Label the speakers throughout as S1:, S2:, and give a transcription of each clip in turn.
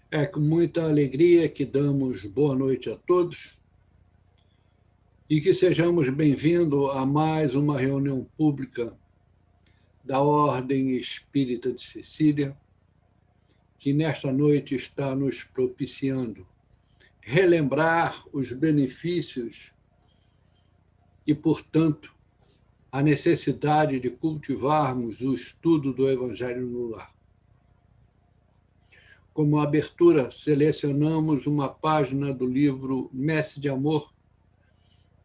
S1: É com muita alegria que damos boa noite a todos e que sejamos bem-vindos a mais uma reunião pública da Ordem Espírita de Sicília, que nesta noite está nos propiciando relembrar os benefícios e, portanto, a necessidade de cultivarmos o estudo do Evangelho no lar. Como abertura, selecionamos uma página do livro Messe de Amor,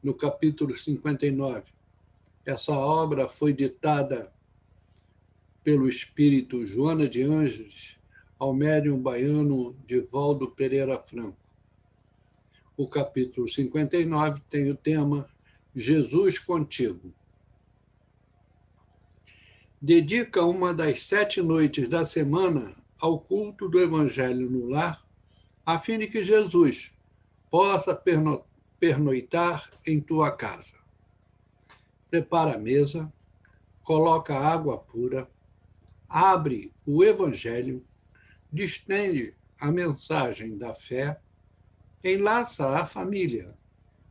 S1: no capítulo 59. Essa obra foi ditada pelo espírito Joana de Ângeles ao médium baiano Divaldo Pereira Franco. O capítulo 59 tem o tema Jesus Contigo. Dedica uma das 7 noites da semana ao culto do Evangelho no lar, a fim de que Jesus possa pernoitar em tua casa. Prepara a mesa, coloca água pura, abre o Evangelho, distende a mensagem da fé, enlaça a família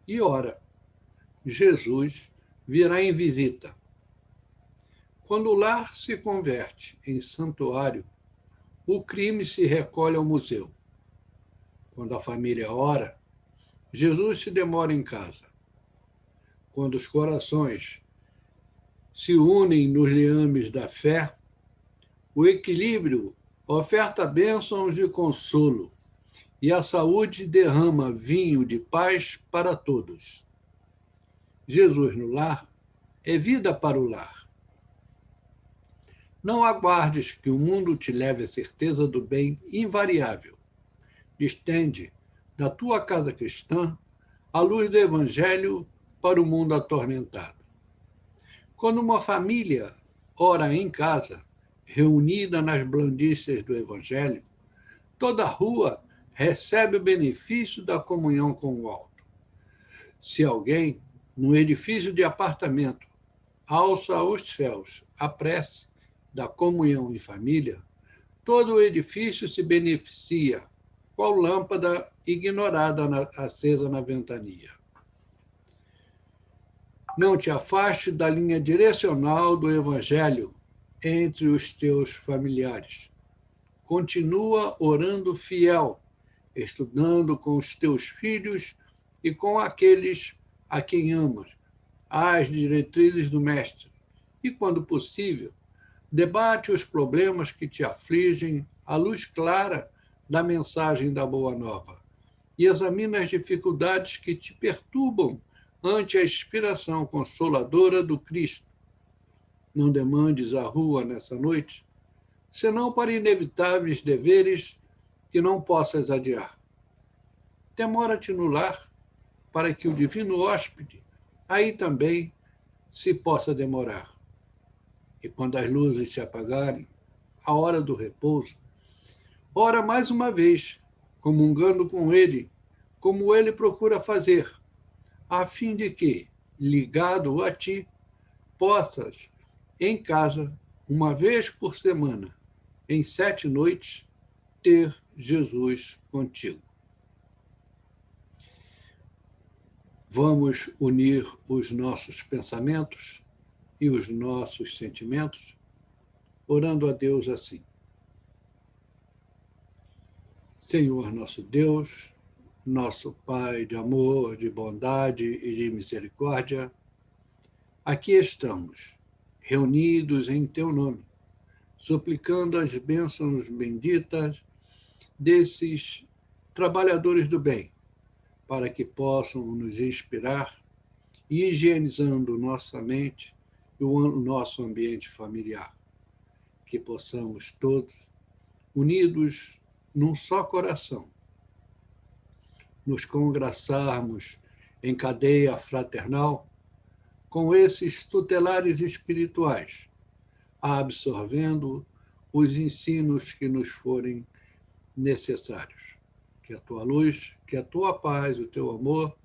S1: e ora. Jesus virá em visita. Quando o lar se converte em santuário, o crime se recolhe ao museu. Quando a família ora, Jesus se demora em casa. Quando os corações se unem nos liames da fé, o equilíbrio oferta bênçãos de consolo e a saúde derrama vinho de paz para todos. Jesus no lar é vida para o lar. Não aguardes que o mundo te leve à certeza do bem invariável. Distende da tua casa cristã a luz do Evangelho para o mundo atormentado. Quando uma família ora em casa, reunida nas blandícias do Evangelho, toda a rua recebe o benefício da comunhão com o alto. Se alguém, num edifício de apartamento, alça aos céus a prece da comunhão em família, todo o edifício se beneficia, qual lâmpada ignorada acesa na ventania. Não te afaste da linha direcional do Evangelho entre os teus familiares. Continua orando fiel, estudando com os teus filhos e com aqueles a quem amas, as diretrizes do Mestre. E, quando possível, debate os problemas que te afligem à luz clara da mensagem da Boa Nova e examina as dificuldades que te perturbam ante a inspiração consoladora do Cristo. Não demandes a rua nessa noite, senão para inevitáveis deveres que não possas adiar. Demora-te no lar, para que o divino hóspede aí também se possa demorar. E quando as luzes se apagarem, a hora do repouso, ora mais uma vez, comungando com ele, como ele procura fazer, a fim de que, ligado a ti, possas, em casa, uma vez por semana, em 7 noites, ter Jesus contigo. Vamos unir os nossos pensamentos e os nossos sentimentos, orando a Deus assim. Senhor nosso Deus, nosso Pai de amor, de bondade e de misericórdia, aqui estamos, reunidos em teu nome, suplicando as bênçãos benditas desses trabalhadores do bem, para que possam nos inspirar e higienizando nossa mente e o nosso ambiente familiar, que possamos todos, unidos num só coração, nos congraçarmos em cadeia fraternal com esses tutelares espirituais, absorvendo os ensinos que nos forem necessários. Que a tua luz, que a tua paz, o teu amor,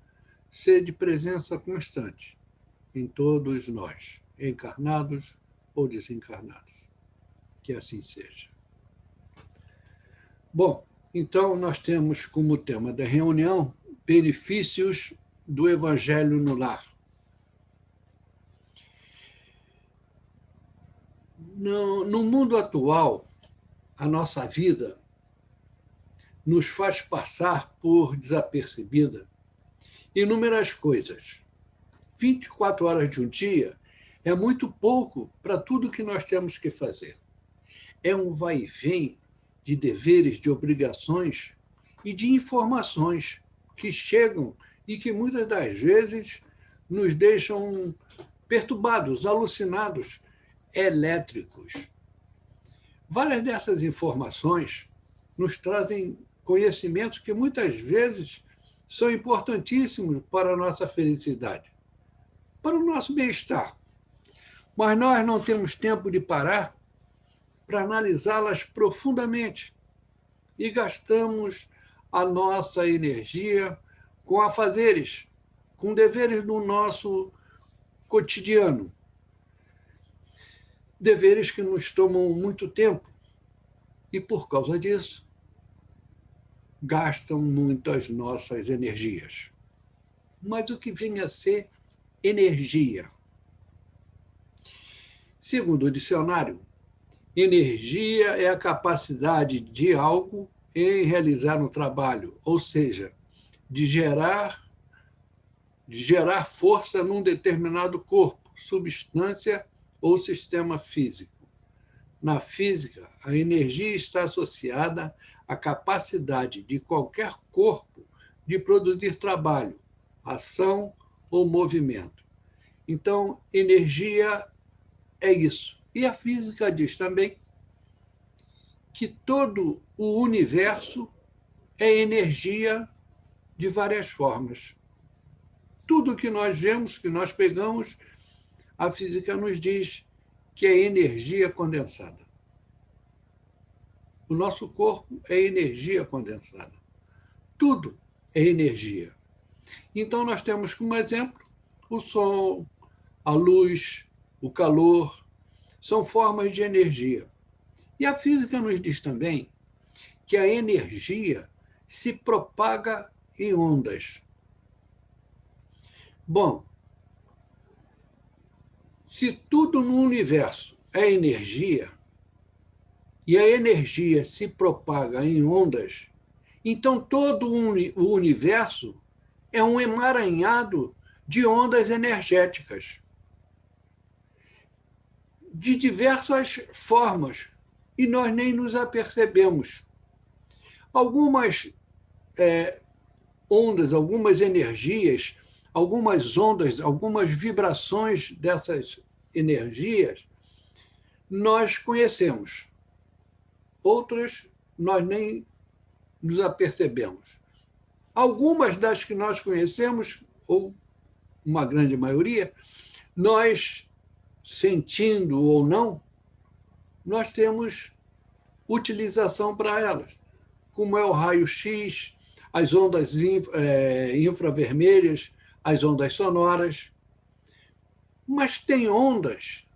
S1: seja de presença constante em todos nós, encarnados ou desencarnados. Que assim seja. Bom, Então, nós temos como tema da reunião benefícios do Evangelho no lar. No mundo atual, a nossa vida nos faz passar por desapercebida inúmeras coisas. 24 horas de um dia é muito pouco para tudo que nós temos que fazer. É um vai e vem de deveres, de obrigações e de informações que chegam e que muitas das vezes nos deixam perturbados, alucinados, elétricos. Várias dessas informações nos trazem conhecimentos que muitas vezes são importantíssimos para a nossa felicidade, para o nosso bem-estar. Mas nós não temos tempo de parar para analisá-las profundamente e gastamos a nossa energia com afazeres, com deveres do nosso cotidiano. Deveres que nos tomam muito tempo e, por causa disso, gastam muito as nossas energias. Mas o que vem a ser energia? Segundo o dicionário, energia é a capacidade de algo em realizar um trabalho, ou seja, de gerar força num determinado corpo, substância ou sistema físico. Na física, a energia está associada à capacidade de qualquer corpo de produzir trabalho, ação ou movimento. Então, energia é isso. E a física diz também que todo o universo é energia de várias formas. Tudo que nós vemos, que nós pegamos, a física nos diz que é energia condensada. O nosso corpo é energia condensada. Tudo é energia. Então, nós temos como exemplo o som, a luz, o calor, são formas de energia. E a física nos diz também que a energia se propaga em ondas. Bom, se tudo no universo é energia, e a energia se propaga em ondas, então todo o universo é um emaranhado de ondas energéticas, de diversas formas, e nós nem nos apercebemos. Algumas ondas, algumas energias, algumas ondas, algumas vibrações dessas energias, nós conhecemos. Outras, nós nem nos apercebemos. Algumas das que nós conhecemos, ou uma grande maioria, nós, sentindo ou não, nós temos utilização para elas, como é o raio-x, as ondas infravermelhas, as ondas sonoras. Mas tem ondas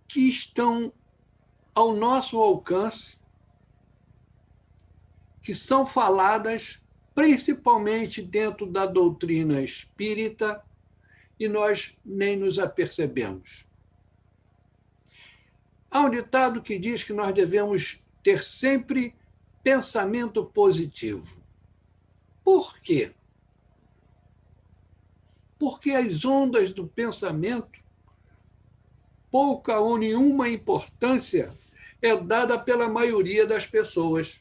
S1: que estão ao nosso alcance, que são faladas principalmente dentro da doutrina espírita, e nós nem nos apercebemos. Há um ditado que diz que nós devemos ter sempre pensamento positivo. Por quê? Porque as ondas do pensamento, pouca ou nenhuma importância é dada pela maioria das pessoas.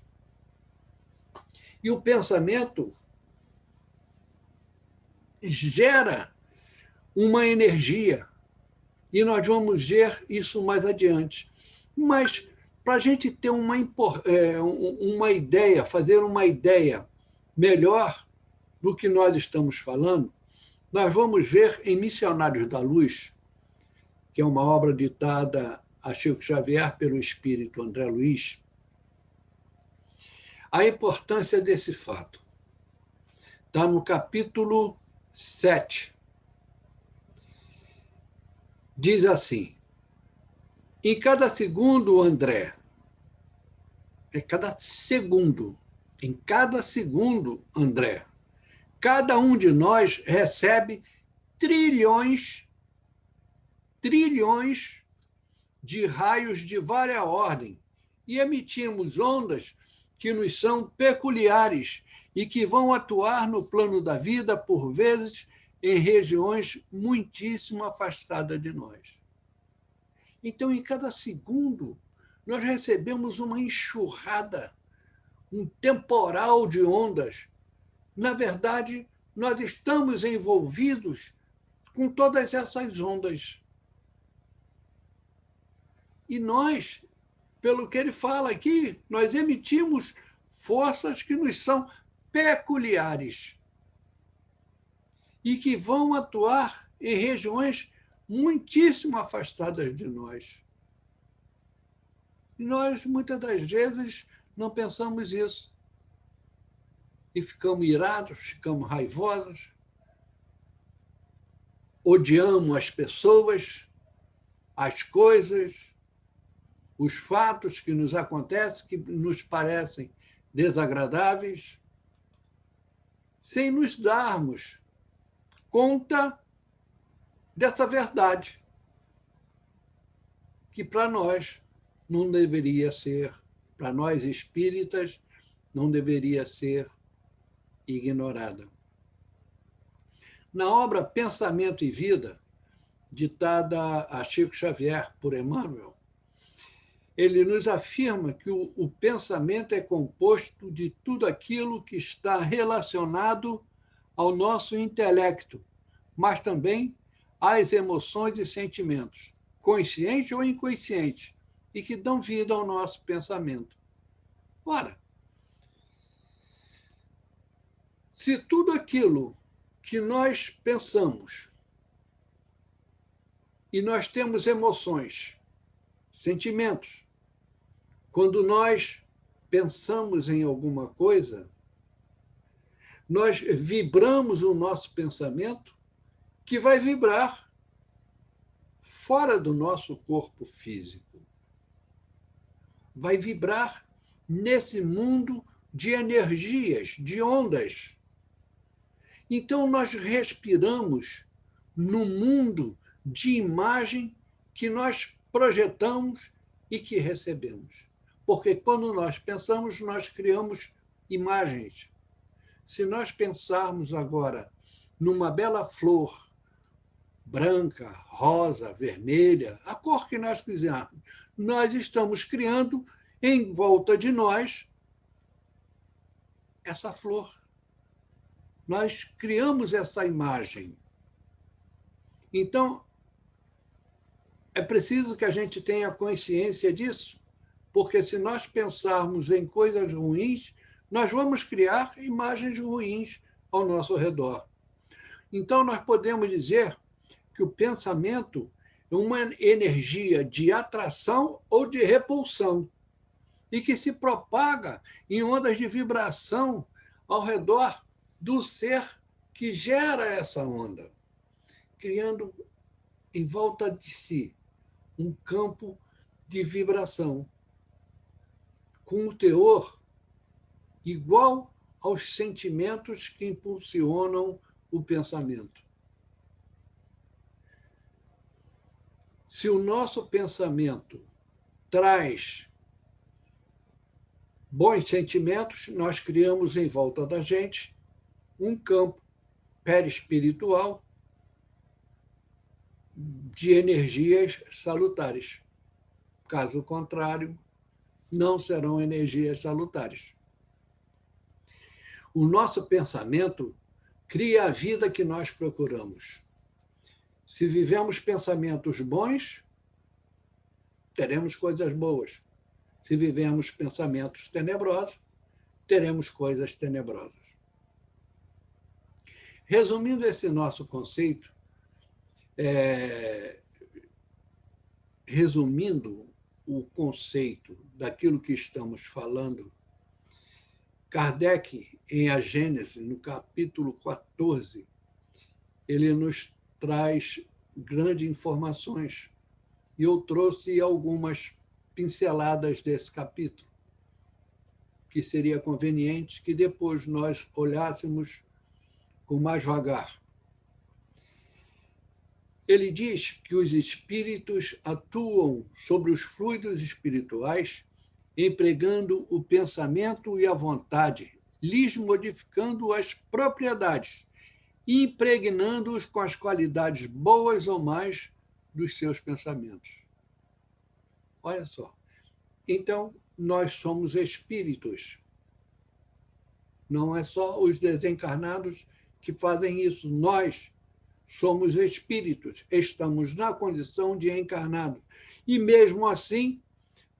S1: E o pensamento gera uma energia, e nós vamos ver isso mais adiante. Mas, para a gente ter uma ideia, fazer uma ideia melhor do que nós estamos falando, nós vamos ver em Missionários da Luz, que é uma obra ditada a Chico Xavier pelo espírito André Luiz, a importância desse fato. Está no capítulo 7. Diz assim: em cada segundo, André, É cada segundo. Em cada segundo, André, cada um de nós recebe trilhões de raios de vária ordem e emitimos ondas que nos são peculiares e que vão atuar no plano da vida, por vezes, em regiões muitíssimo afastadas de nós. Então, em cada segundo, nós recebemos uma enxurrada, um temporal de ondas. Na verdade, nós estamos envolvidos com todas essas ondas. E nós, pelo que ele fala aqui, nós emitimos forças que nos são peculiares e que vão atuar em regiões muitíssimo afastadas de nós. E nós, muitas das vezes, não pensamos isso. E ficamos irados, ficamos raivosos, odiamos as pessoas, as coisas, os fatos que nos acontecem, que nos parecem desagradáveis, sem nos darmos conta dessa verdade, que para nós não deveria ser, para nós espíritas, não deveria ser ignorada. Na obra Pensamento e Vida, ditada a Chico Xavier por Emmanuel, ele nos afirma que o pensamento é composto de tudo aquilo que está relacionado ao nosso intelecto, mas também às emoções e sentimentos, conscientes ou inconscientes, e que dão vida ao nosso pensamento. Ora, se tudo aquilo que nós pensamos e nós temos emoções, sentimentos, quando nós pensamos em alguma coisa, nós vibramos o nosso pensamento, que vai vibrar fora do nosso corpo físico. Vai vibrar nesse mundo de energias, de ondas. Então, nós respiramos no mundo de imagem que nós projetamos e que recebemos. Porque quando nós pensamos, nós criamos imagens. Se nós pensarmos agora numa bela flor, branca, rosa, vermelha, a cor que nós quisermos, nós estamos criando em volta de nós essa flor. Nós criamos essa imagem. Então, é preciso que a gente tenha consciência disso, porque se nós pensarmos em coisas ruins, nós vamos criar imagens ruins ao nosso redor. Então, nós podemos dizer que o pensamento é uma energia de atração ou de repulsão e que se propaga em ondas de vibração ao redor do ser que gera essa onda, criando em volta de si um campo de vibração com um teor igual aos sentimentos que impulsionam o pensamento. Se o nosso pensamento traz bons sentimentos, nós criamos em volta da gente um campo perispiritual de energias salutares. Caso contrário, não serão energias salutares. O nosso pensamento cria a vida que nós procuramos. Se vivemos pensamentos bons, teremos coisas boas. Se vivemos pensamentos tenebrosos, teremos coisas tenebrosas. Resumindo esse nosso conceito, resumindo o conceito daquilo que estamos falando, Kardec, em A Gênese, no capítulo 14, ele nos traz grandes informações. E eu trouxe algumas pinceladas desse capítulo. que seria conveniente que depois nós olhássemos com mais vagar. Ele diz que os espíritos atuam sobre os fluidos espirituais, empregando o pensamento e a vontade, lhes modificando as propriedades, impregnando-os com as qualidades boas ou más dos seus pensamentos. Olha só. Então, nós somos espíritos. Não é só os desencarnados que fazem isso. Nós somos espíritos, estamos na condição de encarnados. E mesmo assim,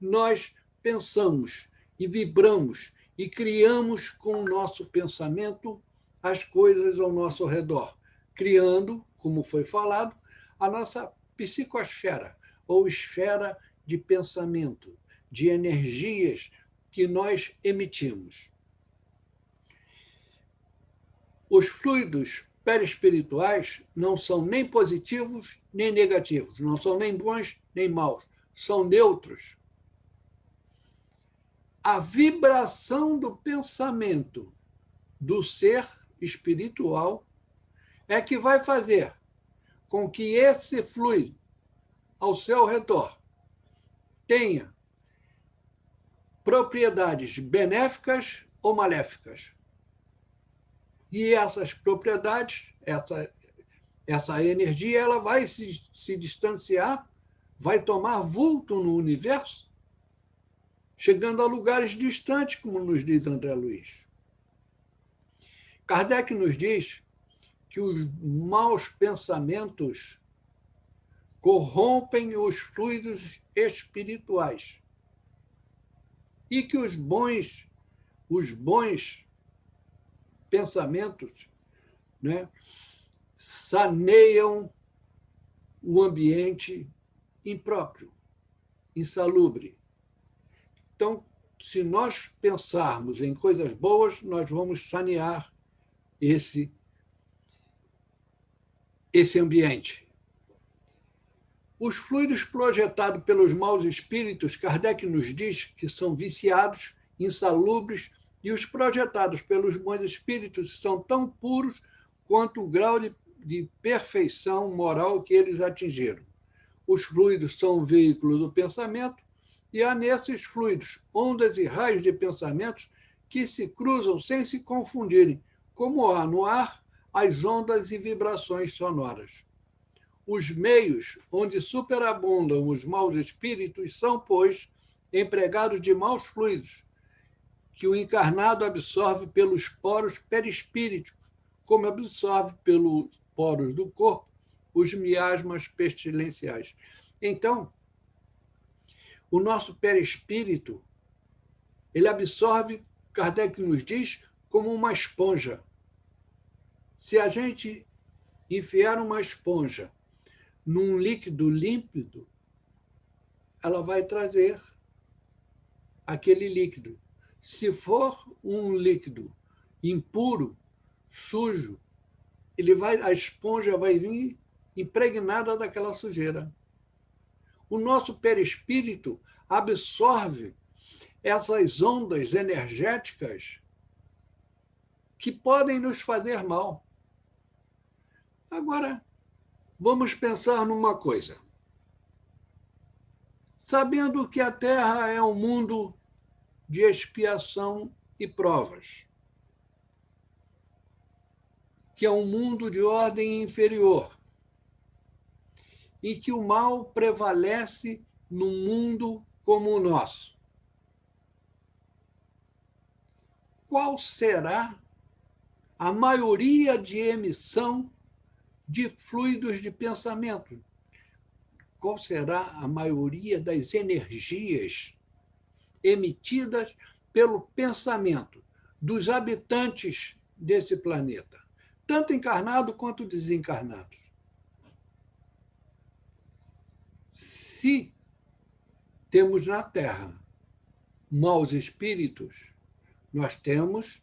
S1: nós pensamos e vibramos e criamos com o nosso pensamento as coisas ao nosso redor, criando, como foi falado, a nossa psicosfera, ou esfera de pensamento, de energias que nós emitimos. Os fluidos perispirituais não são nem positivos nem negativos, não são nem bons nem maus, são neutros. A vibração do pensamento do ser espiritual é que vai fazer com que esse fluido ao seu redor tenha propriedades benéficas ou maléficas. E essas propriedades, essa energia, ela vai se distanciar, vai tomar vulto no universo, chegando a lugares distantes, como nos diz André Luiz. Kardec nos diz que os maus pensamentos corrompem os fluidos espirituais e que os bons pensamentos, né, saneiam o ambiente impróprio, insalubre. Então, se nós pensarmos em coisas boas, nós vamos sanear esse ambiente. Os fluidos projetados pelos maus espíritos, Kardec nos diz que são viciados, insalubres, e os projetados pelos bons espíritos são tão puros quanto o grau de perfeição moral que eles atingiram. Os fluidos são um veículo do pensamento, e há nesses fluidos ondas e raios de pensamentos que se cruzam sem se confundirem, como há no ar as ondas e vibrações sonoras. Os meios onde superabundam os maus espíritos são, pois, empregados de maus fluidos, que o encarnado absorve pelos poros perispíritos, como absorve pelos poros do corpo os miasmas pestilenciais. Então, o nosso perispírito, ele absorve, Kardec nos diz, como uma esponja. Se a gente enfiar uma esponja num líquido límpido, ela vai trazer aquele líquido. Se for um líquido impuro, sujo, a esponja vai vir impregnada daquela sujeira. O nosso perispírito absorve essas ondas energéticas que podem nos fazer mal. Agora, vamos pensar numa coisa. Sabendo que a Terra é um mundo de expiação e provas, que é um mundo de ordem inferior, e que o mal prevalece num mundo como o nosso. Qual será a maioria de emissão de fluidos de pensamento? Qual será a maioria das energias emitidas pelo pensamento dos habitantes desse planeta, tanto encarnados quanto desencarnados? Se temos na Terra maus espíritos, nós temos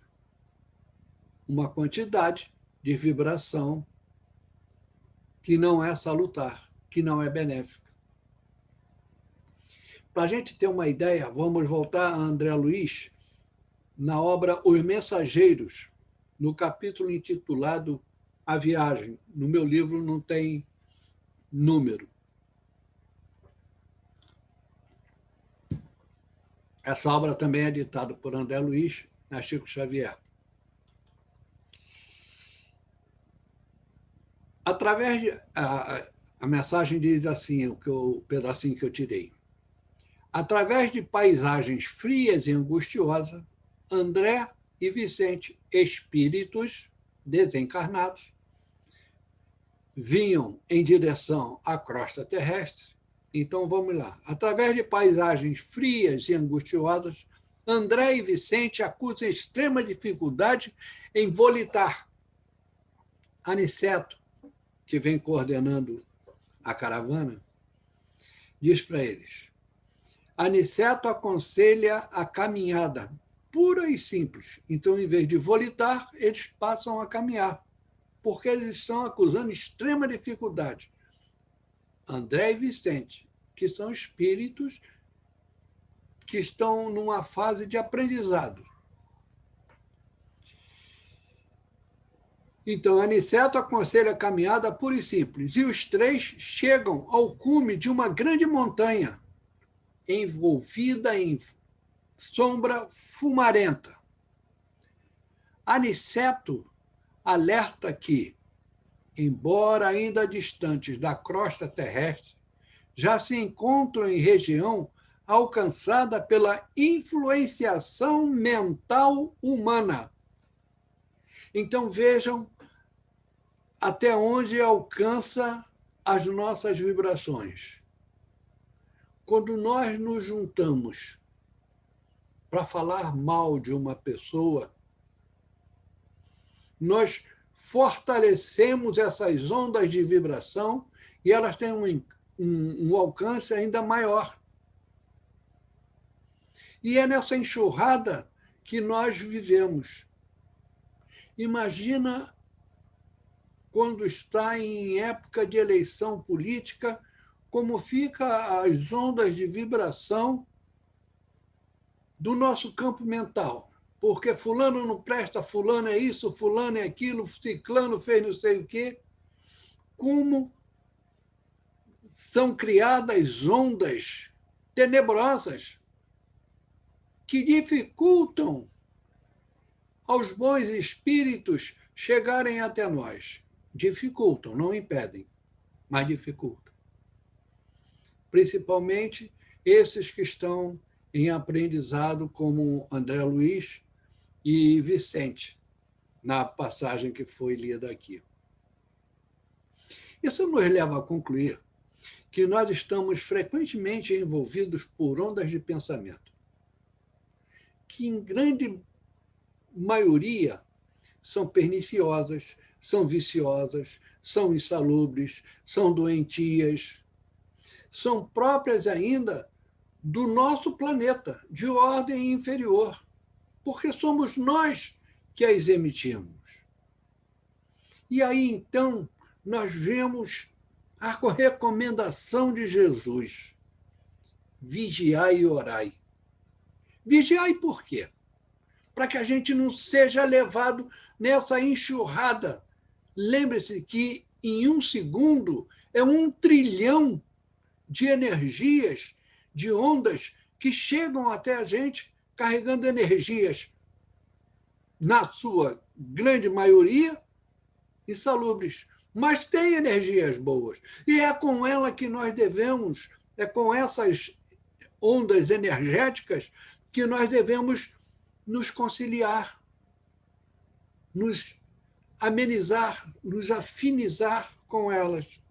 S1: uma quantidade de vibração que não é salutar, que não é benéfica. Para a gente ter uma ideia, vamos voltar a André Luiz, na obra Os Mensageiros, no capítulo intitulado A Viagem. No meu livro não tem número. Essa obra também é editada por André Luiz, na Chico Xavier. Através de... A mensagem diz assim, o pedacinho que eu tirei. Através de paisagens frias e angustiosas, André e Vicente, espíritos desencarnados, vinham em direção à crosta terrestre. Então, vamos lá. Através de paisagens frias e angustiosas, André e Vicente acusam extrema dificuldade em volitar. Aniceto, que vem coordenando a caravana, diz para eles: Aniceto aconselha a caminhada pura e simples. Então, em vez de volitar, eles passam a caminhar, porque eles estão acusando extrema dificuldade. André e Vicente, que são espíritos que estão numa fase de aprendizado. Então, Aniceto aconselha a caminhada pura e simples, e os três chegam ao cume de uma grande montanha, envolvida em sombra fumarenta. Aniceto alerta que, embora ainda distantes da crosta terrestre, já se encontram em região alcançada pela influenciação mental humana. Então, vejam até onde alcança as nossas vibrações. Quando nós nos juntamos para falar mal de uma pessoa, nós fortalecemos essas ondas de vibração e elas têm um alcance ainda maior. E é nessa enxurrada que nós vivemos. Imagina quando está em época de eleição política, como fica as ondas de vibração do nosso campo mental. Porque fulano não presta, fulano é isso, fulano é aquilo, ciclano fez não sei o quê. Como são criadas ondas tenebrosas que dificultam aos bons espíritos chegarem até nós. Dificultam, não impedem, mas dificultam. Principalmente esses que estão em aprendizado, como André Luiz e Vicente, na passagem que foi lida aqui. Isso nos leva a concluir que nós estamos frequentemente envolvidos por ondas de pensamento, que em grande maioria são perniciosas, são viciosas, são insalubres, são doentias, são próprias ainda do nosso planeta, de ordem inferior, porque somos nós que as emitimos. E aí, então, nós vemos a recomendação de Jesus: vigiai e orai. Vigiai por quê? Para que a gente não seja levado nessa enxurrada. Lembre-se que em um segundo é 1 trilhão de energias, de ondas que chegam até a gente carregando energias, na sua grande maioria, insalubres. Mas tem energias boas. E é com ela que nós devemos, é com essas ondas energéticas que nós devemos nos conciliar, nos amenizar, nos afinizar com elas.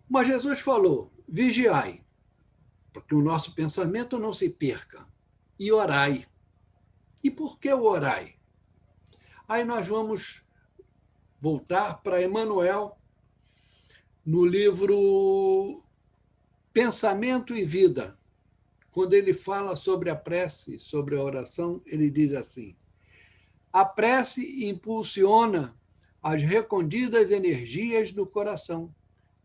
S1: Mas Jesus falou: vigiai, porque o nosso pensamento não se perca, e orai. E por que o orai? Aí nós vamos voltar para Emmanuel, no livro Pensamento e Vida. Quando ele fala sobre a prece, sobre a oração, ele diz assim: a prece impulsiona as recondidas energias do coração,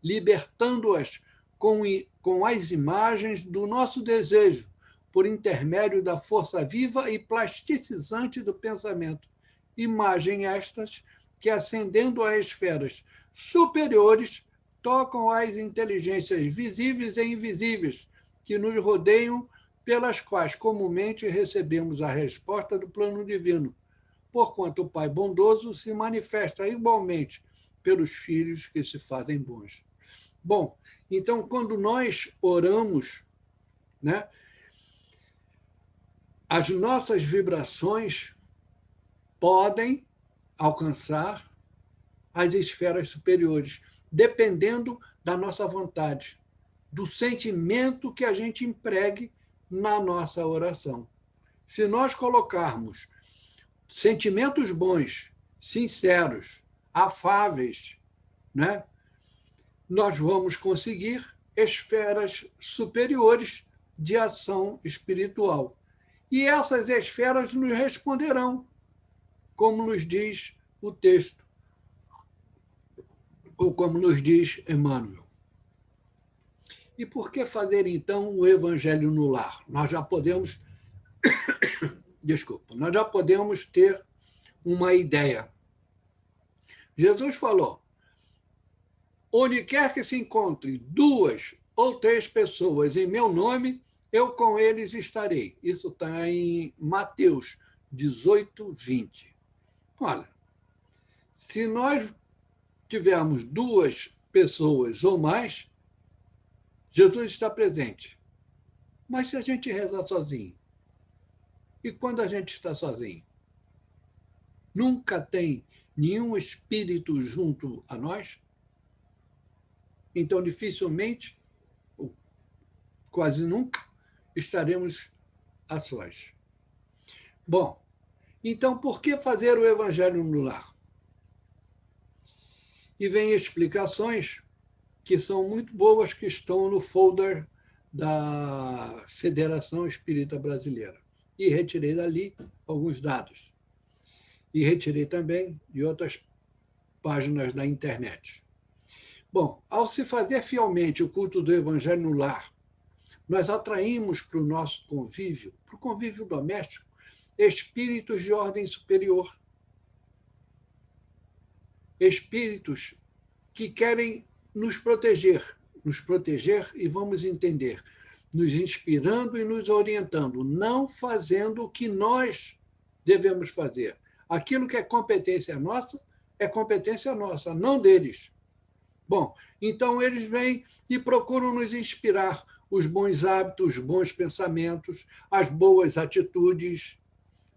S1: libertando-as com as imagens do nosso desejo, por intermédio da força viva e plasticizante do pensamento. Imagem estas que, ascendendo a esferas superiores, tocam as inteligências visíveis e invisíveis que nos rodeiam, pelas quais comumente recebemos a resposta do plano divino, porquanto o Pai bondoso se manifesta igualmente pelos filhos que se fazem bons. Bom, então, quando nós oramos, né, as nossas vibrações podem alcançar as esferas superiores, dependendo da nossa vontade, do sentimento que a gente empregue na nossa oração. Se nós colocarmos sentimentos bons, sinceros, afáveis, né, nós vamos conseguir esferas superiores de ação espiritual. E essas esferas nos responderão, como nos diz o texto, ou como nos diz Emmanuel. E por que fazer, então, o evangelho no lar? Nós já podemos, nós já podemos ter uma ideia. Jesus falou: onde quer que se encontre 2 ou 3 pessoas em meu nome, eu com eles estarei. Isso está em Mateus 18, 20. Olha, se nós tivermos 2 pessoas ou mais, Jesus está presente. Mas se a gente rezar sozinho, e quando a gente está sozinho? Nunca tem nenhum espírito junto a nós? Então, dificilmente, ou quase nunca, estaremos a sós. Bom, então, por que fazer o evangelho no lar? E vem explicações que são muito boas, que estão no folder da Federação Espírita Brasileira. E retirei dali alguns dados. E retirei também de outras páginas da internet. Bom, ao se fazer fielmente o culto do evangelho no lar, nós atraímos para o nosso convívio, para o convívio doméstico, espíritos de ordem superior. Espíritos que querem nos proteger e vamos entender, nos inspirando e nos orientando, não fazendo o que nós devemos fazer. Aquilo que é competência nossa, não deles. Bom, então eles vêm e procuram nos inspirar os bons hábitos, os bons pensamentos, as boas atitudes,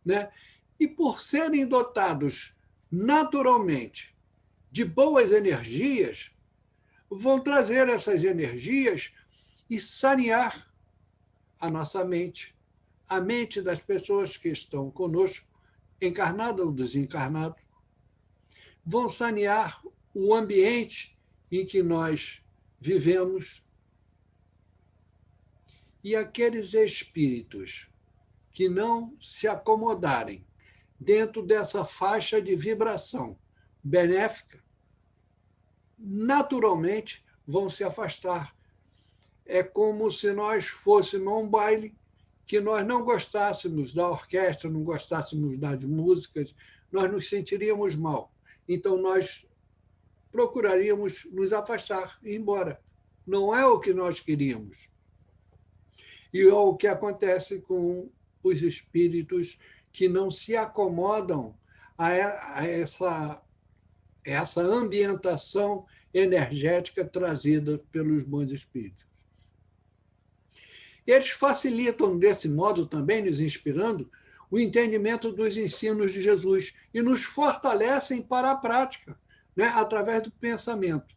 S1: né? E por serem dotados naturalmente de boas energias, vão trazer essas energias e sanear a nossa mente, a mente das pessoas que estão conosco, encarnadas ou desencarnadas, vão sanear o ambiente em que nós vivemos. E aqueles espíritos que não se acomodarem dentro dessa faixa de vibração benéfica, naturalmente vão se afastar. É como se nós fôssemos a um baile que nós não gostássemos da orquestra, não gostássemos das músicas, nós nos sentiríamos mal. Então, nós procuraríamos nos afastar e ir embora. Não é o que nós queríamos. E é o que acontece com os espíritos que não se acomodam a essa ambientação energética trazida pelos bons espíritos. E eles facilitam, desse modo, também nos inspirando, o entendimento dos ensinos de Jesus e nos fortalecem para a prática, né, através do pensamento.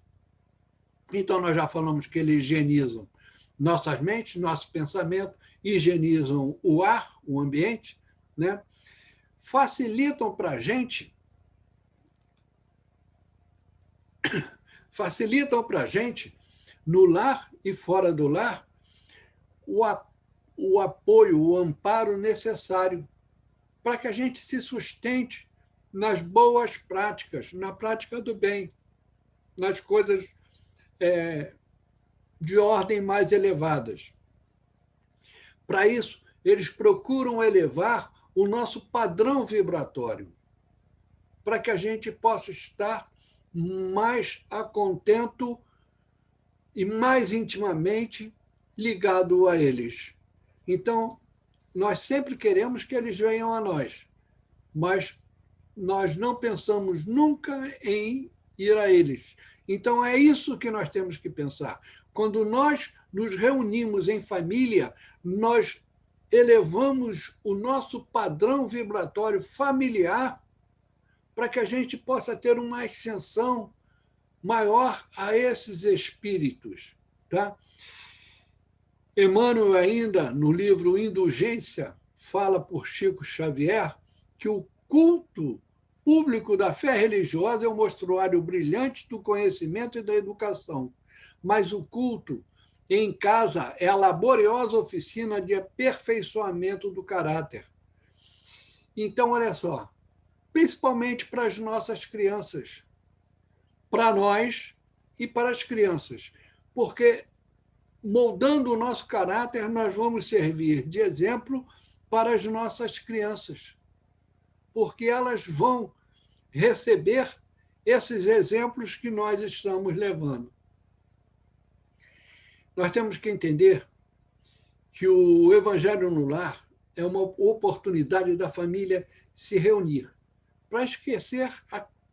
S1: Então, nós já falamos que eles higienizam nossas mentes, nosso pensamento, higienizam o ar, o ambiente, né, facilitam para a gente no lar e fora do lar, o apoio, o amparo necessário para que a gente se sustente nas boas práticas, na prática do bem, nas coisas de ordem mais elevadas. Para isso, eles procuram elevar o nosso padrão vibratório, para que a gente possa estar mais a contento e mais intimamente ligado a eles. Então, nós sempre queremos que eles venham a nós, mas nós não pensamos nunca em ir a eles. Então, é isso que nós temos que pensar. Quando nós nos reunimos em família, nós elevamos o nosso padrão vibratório familiar para que a gente possa ter uma ascensão maior a esses espíritos. Tá? Emmanuel, ainda, no livro Indulgência, fala por Chico Xavier que o culto público da fé religiosa é o mostruário brilhante do conhecimento e da educação, mas o culto em casa é a laboriosa oficina de aperfeiçoamento do caráter. Então, olha só, principalmente para as nossas crianças, para nós e para as crianças, porque moldando o nosso caráter, nós vamos servir de exemplo para as nossas crianças, porque elas vão receber esses exemplos que nós estamos levando. Nós temos que entender que o Evangelho no Lar é uma oportunidade da família se reunir para esquecer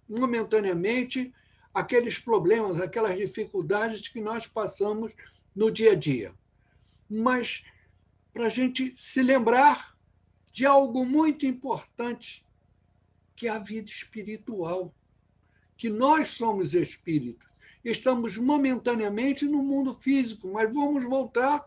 S1: momentaneamente aqueles problemas, aquelas dificuldades que nós passamos no dia a dia. Mas para a gente se lembrar de algo muito importante, que é a vida espiritual, que nós somos espíritos. Estamos momentaneamente no mundo físico, mas vamos voltar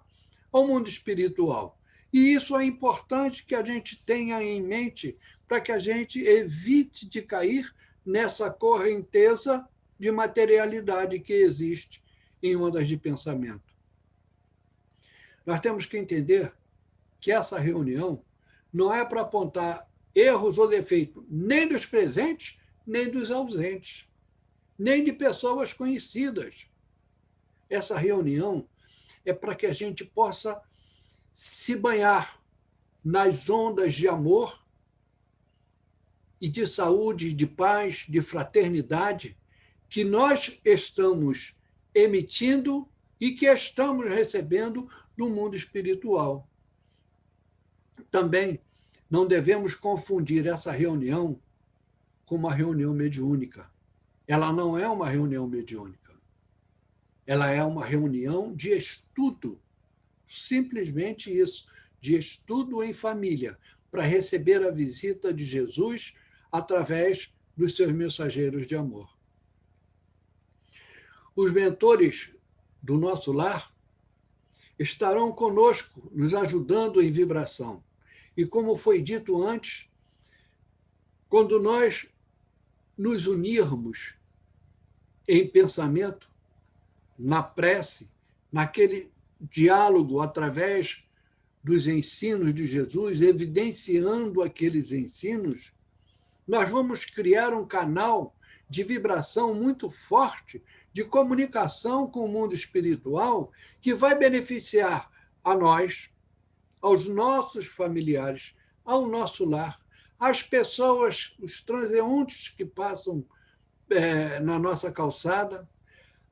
S1: ao mundo espiritual. E isso é importante que a gente tenha em mente para que a gente evite de cair nessa correnteza de materialidade que existe em ondas de pensamento. Nós temos que entender que essa reunião não é para apontar erros ou defeitos nem dos presentes, nem dos ausentes, nem de pessoas conhecidas. Essa reunião é para que a gente possa se banhar nas ondas de amor e de saúde, de paz, de fraternidade que nós estamos emitindo e que estamos recebendo do mundo espiritual. Também não devemos confundir essa reunião com uma reunião mediúnica. Ela não é uma reunião mediúnica. Ela é uma reunião de estudo, simplesmente isso, de estudo em família, para receber a visita de Jesus através dos seus mensageiros de amor. Os mentores do nosso lar estarão conosco, nos ajudando em vibração. E como foi dito antes, quando nós nos unirmos em pensamento, na prece, naquele diálogo através dos ensinos de Jesus, evidenciando aqueles ensinos, nós vamos criar um canal de vibração muito forte, de comunicação com o mundo espiritual, que vai beneficiar a nós, aos nossos familiares, ao nosso lar, às pessoas, os transeuntes que passam na nossa calçada,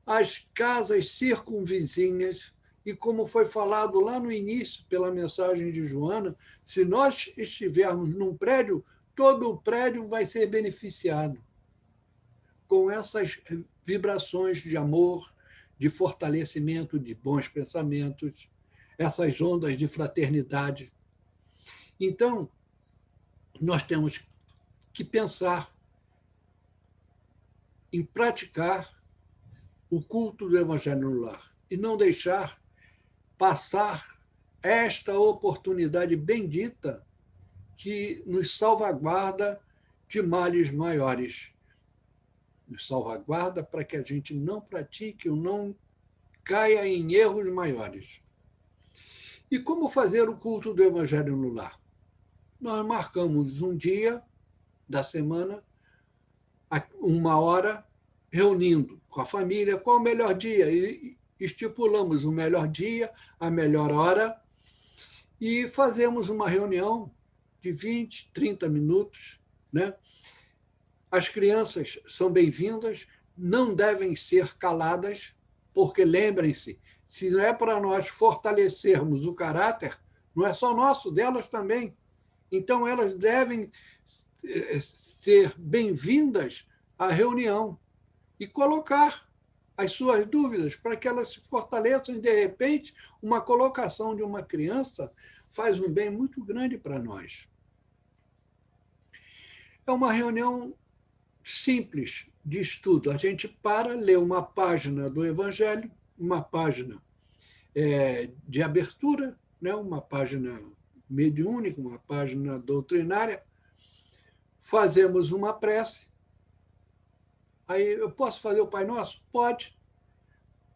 S1: as casas circunvizinhas, e como foi falado lá no início pela mensagem de Joana, se nós estivermos num prédio, todo o prédio vai ser beneficiado com essas vibrações de amor, de fortalecimento, de bons pensamentos, essas ondas de fraternidade. Então, nós temos que pensar em praticar o culto do Evangelho no lar e não deixar passar esta oportunidade bendita que nos salvaguarda de males maiores. Nos salvaguarda para que a gente não pratique ou não caia em erros maiores. E como fazer o culto do Evangelho no lar? Nós marcamos um dia da semana, 1 hora, reunindo com a família qual o melhor dia, e estipulamos o melhor dia, a melhor hora, e fazemos uma reunião de 20, 30 minutos, né? As crianças são bem-vindas, não devem ser caladas, porque lembrem-se, se não é para nós fortalecermos o caráter, não é só nosso, delas também. Então, elas devem ser bem-vindas à reunião e colocar as suas dúvidas para que elas se fortaleçam e, de repente, uma colocação de uma criança faz um bem muito grande para nós. É uma reunião simples de estudo. A gente lê uma página do Evangelho, uma página de abertura, né, uma página mediúnica, uma página doutrinária, fazemos uma prece. Aí eu posso fazer o Pai Nosso? Pode,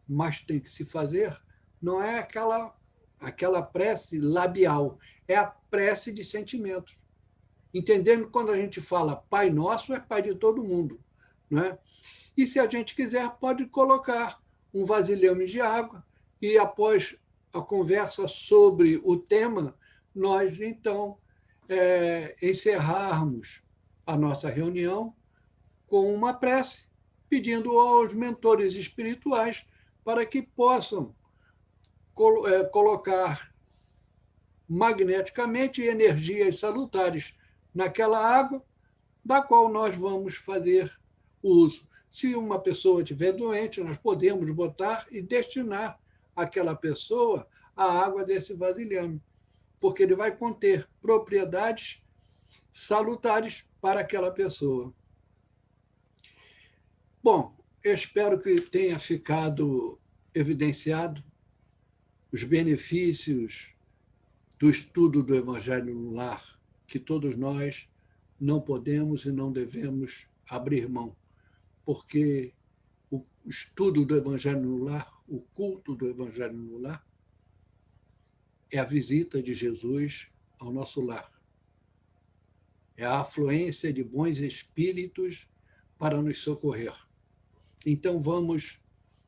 S1: mas tem que se fazer, não é aquela prece labial, é a prece de sentimentos. Entendendo que quando a gente fala Pai Nosso, é Pai de todo mundo. Não é? E se a gente quiser, pode colocar um vasilhame de água e, após a conversa sobre o tema, nós, então, encerrarmos a nossa reunião com uma prece, pedindo aos mentores espirituais para que possam colocar magneticamente energias salutares naquela água, da qual nós vamos fazer uso. Se uma pessoa estiver doente, nós podemos botar e destinar àquela pessoa a água desse vasilhame, porque ele vai conter propriedades salutares para aquela pessoa. Bom, eu espero que tenha ficado evidenciado os benefícios do estudo do Evangelho no lar, que todos nós não podemos e não devemos abrir mão, porque o estudo do Evangelho no lar, o culto do Evangelho no lar, é a visita de Jesus ao nosso lar. É a afluência de bons espíritos para nos socorrer. Então, vamos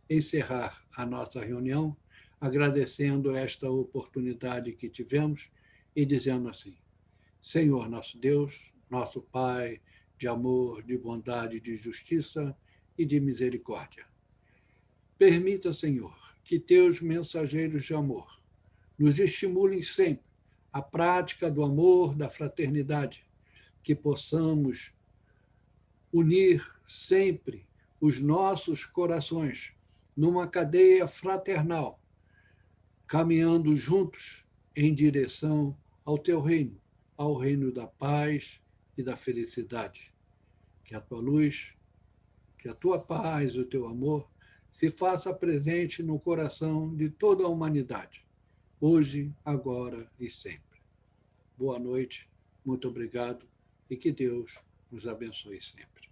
S1: encerrar a nossa reunião agradecendo esta oportunidade que tivemos e dizendo assim: Senhor nosso Deus, nosso Pai de amor, de bondade, de justiça e de misericórdia. Permita, Senhor, que teus mensageiros de amor nos estimulem sempre a prática do amor, da fraternidade, que possamos unir sempre os nossos corações numa cadeia fraternal, caminhando juntos em direção ao teu reino, ao reino da paz e da felicidade. Que a tua luz, que a tua paz, o teu amor se faça presente no coração de toda a humanidade, hoje, agora e sempre. Boa noite, muito obrigado e que Deus nos abençoe sempre.